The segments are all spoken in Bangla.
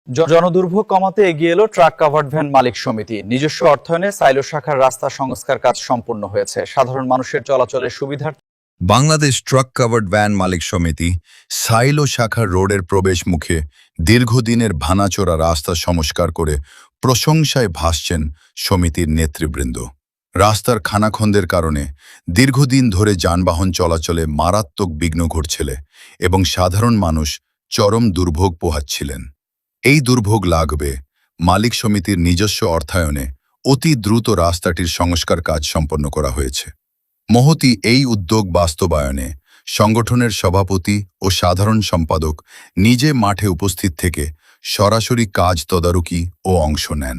জনদুর্ভোগ কমাতে এগিয়ে এলো ট্রাক কাভার্ড ভ্যান মালিক সমিতি। নিজস্ব অর্থায়নে সাইলো শাখার রাস্তা সংস্কার কাজ সম্পূর্ণ হয়েছে। সাধারণ মানুষের চলাচলের সুবিধার্থে বাংলাদেশ ট্রাক কাভার্ড ভ্যান মালিক সমিতি সাইলো শাখার রোডের প্রবেশ মুখে দীর্ঘদিনের ভাঙাচোরা রাস্তা সংস্কার করে প্রশংসায় ভাসছেন সমিতির নেতৃবৃন্দ। রাস্তার খানাখন্দের কারণে দীর্ঘদিন ধরে যানবাহন চলাচলে মারাত্মক বিঘ্ন ঘটছিল এবং সাধারণ মানুষ চরম দুর্ভোগ পোহাচ্ছিলেন। এই দুর্ভোগ লাগবে মালিক সমিতির নিজস্ব অর্থায়নে অতি দ্রুত রাস্তাটির সংস্কার কাজ সম্পন্ন করা হয়েছে। মহতী এই উদ্যোগ বাস্তবায়নে সংগঠনের সভাপতি ও সাধারণ সম্পাদক নিজে মাঠে উপস্থিত থেকে সরাসরি কাজ তদারকি ও অংশ নেন।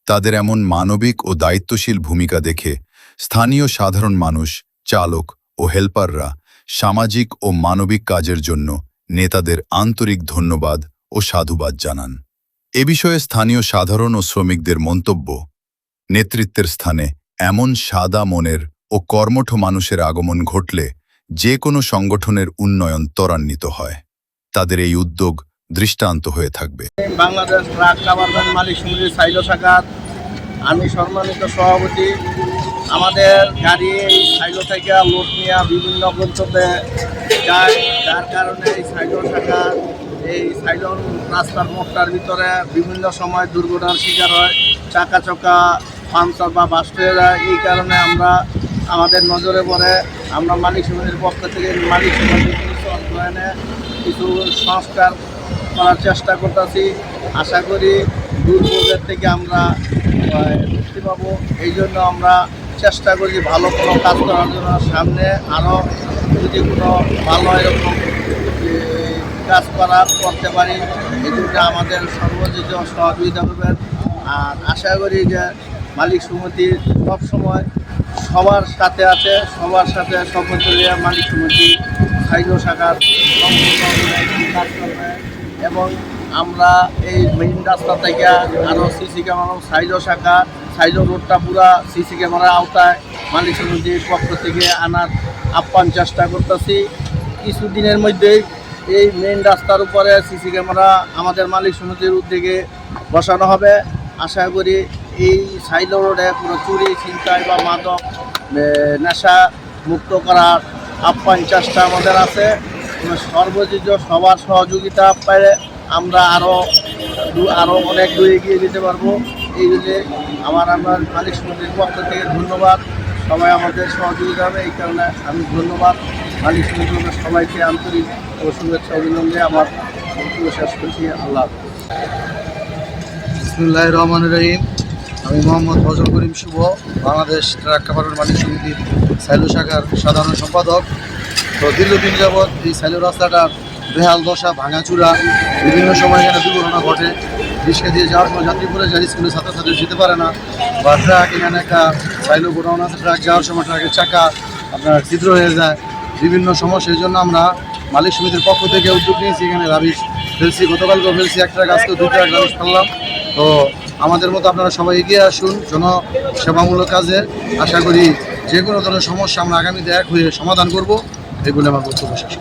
তাদের এমন মানবিক ও দায়িত্বশীল ভূমিকা দেখে স্থানীয় সাধারণ মানুষ, চালক ও হেল্পাররা সামাজিক ও মানবিক কাজের জন্য নেতাদের আন্তরিক ধন্যবাদ ও সাধুবাদ জানান। এ বিষয়ে স্থানীয় সাধারণ ও শ্রমিকদের মন্তব্য, নেতৃত্বের স্থানে এমন সাদা মনের ও কর্মঠ মানুষের আগমন ঘটলে যে কোনো সংগঠনের উন্নয়ন ত্বরান্বিত হয়। তাদের এই উদ্যোগ দৃষ্টান্ত হয়ে থাকবে। বাংলাদেশ ট্রাক কাভার্ড ভ্যান মালিক সমিতির সাইলো শাখার আমি সম্মানিত সভাপতি। আমাদের গাড়ি এই সাইলো থেকে লোড নিয়ে বিভিন্ন গন্তব্যে যায়, যার কারণে এই সাইলো শাখা এই সাইলো রাস্তার মোড়টার ভিতরে বিভিন্ন সময় দুর্ঘটনার শিকার হয়, চাকা চকা পাংচার বা বাস্ট হয়ে যায়। এই কারণে আমাদের নজরে পড়ে আমরা মালিক সমিতির পক্ষ থেকে মালিক সমিতির কিছু অর্থায়নে কিছু সংস্কার করার চেষ্টা করতেছি। আশা করি দুর্ভোগের থেকে আমরা মুক্তি পাবো। এই জন্য আমরা চেষ্টা করি ভালো কোনো কাজ করার জন্য। সামনে আরও যদি কোনো ভালো এরকম কাজ করতে পারি, এই জন্য আমাদের সর্বোচ্চ সহযোগিতা করবেন। আর আশা করি যে মালিক সমিতি সবসময় সবার সাথে আছে, সবার সাথে শপথ নিয়ে মালিক সমিতি সাইলো শাখার সম্পূর্ণ কাজ করবে। এবং আমরা এই মেইন রাস্তা থেকে আরও সিসি ক্যামেরা সাইলো রোডটা পুরা সিসি ক্যামেরার আওতায় মালিক সমিতির পক্ষ থেকে আনার আপ্যায়ন চেষ্টা করতেছি। কিছুদিনের মধ্যেই এই মেইন রাস্তার উপরে সিসি ক্যামেরা আমাদের মালিক সমিতির উদ্যোগে বসানো হবে। আশা করি এই সাইলো রোডে কোনো চুরি, ছিনতাই বা মাদক নেশা মুক্ত করার আপ্যায়ন চেষ্টা আমাদের আছে। সর্বোচ্চ সবার সহযোগিতা পেলে আমরা আরও অনেক দূরে এগিয়ে যেতে পারবো। এই জন্য আমার মালিক সমিতির পক্ষ থেকে ধন্যবাদ। সবাই আমাদের সহযোগিতা হবে, এই কারণে আমি ধন্যবাদ মালিক সমিতির সবাইকে আন্তরিক ও শুভেচ্ছা অভিনন্দনে আমার বক্তব্য শেষ করছি। আল্লাহ। বিসমিল্লাহির রহমানির রহিম। আমি মোহাম্মদ ফজল করিম শুভ, বাংলাদেশ ট্রাক কাভার্ড মালিক সমিতির সাইলো শাখার সাধারণ সম্পাদক। তো দীর্ঘদিন যাবৎ এই সাইলো রাস্তাটার বেহাল দশা, ভাঙাচুরা, বিভিন্ন সময় এখানে দুর্ঘটনা ঘটে। রিক্সা দিয়ে যাওয়ার সময় যাত্রী পড়ে যায়, স্কুলে ছাত্রছাত্রী যেতে পারে না, বা ট্রাক এখানে একটা সাইলো গোডাউন আছে, ট্রাক যাওয়ার সময় ট্রাকের চাকা আপনার ছিদ্র হয়ে যায়, বিভিন্ন সমস্যা। এই জন্য আমরা মালিক সমিতির পক্ষ থেকে উদ্যোগ নিয়েছি, এখানে রাবিশ ফেলছি, গতকালকেও ফেলছি এক ট্রাক, আজকেও 2 ট্রাক রাবিশ ফেললাম। তো আমাদের মতো আপনারা সবাই এগিয়ে আসুন জনসেবামূলক কাজে। আশা করি যে কোনো ধরনের সমস্যা আমরা আগামীতে এক হয়ে সমাধান করব। এগুলো আমার বক্তব্য শেষ।